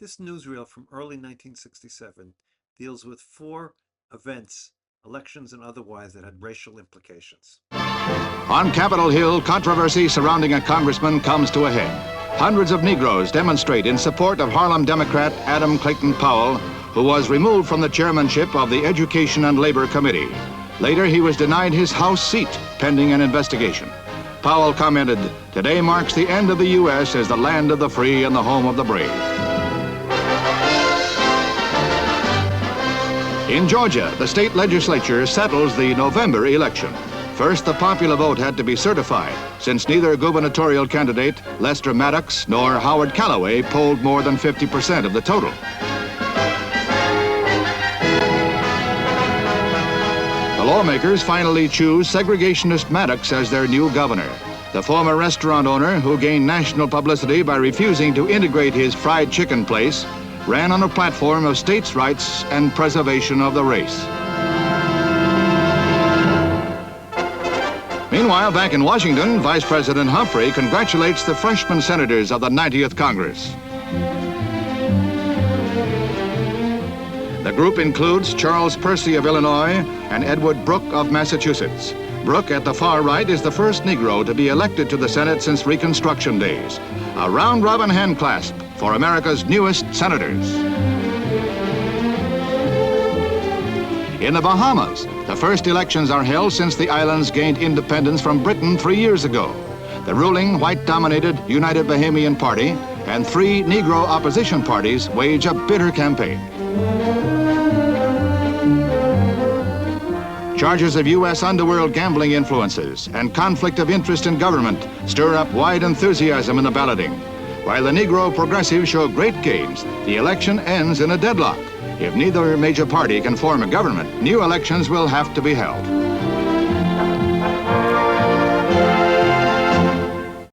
This newsreel from early 1967 deals with 4 events, elections and otherwise, that had racial implications. On Capitol Hill, controversy surrounding a congressman comes to a head. Hundreds of Negroes demonstrate in support of Harlem Democrat Adam Clayton Powell, who was removed from the chairmanship of the Education and Labor Committee. Later, he was denied his House seat pending an investigation. Powell commented, "Today marks the end of the U.S. as the land of the free and the home of the brave." In Georgia, the state legislature settles the November election. First, the popular vote had to be certified, since neither gubernatorial candidate, Lester Maddox, nor Howard Callaway polled more than 50% of the total. The lawmakers finally choose segregationist Maddox as their new governor. The former restaurant owner, who gained national publicity by refusing to integrate his fried chicken place, ran on a platform of states' rights and preservation of the race. Meanwhile, back in Washington, Vice President Humphrey congratulates the freshman senators of the 90th Congress. The group includes Charles Percy of Illinois and Edward Brooke of Massachusetts. Brooke, at the far right, is the first Negro to be elected to the Senate since Reconstruction days. A round-robin handclasp for America's newest senators. In the Bahamas, the first elections are held since the islands gained independence from Britain 3 years ago. The ruling, white-dominated United Bahamian Party and 3 Negro opposition parties wage a bitter campaign. Charges of U.S. underworld gambling influences and conflict of interest in government stir up wide enthusiasm in the balloting. While the Negro progressives show great gains, the election ends in a deadlock. If neither major party can form a government, new elections will have to be held.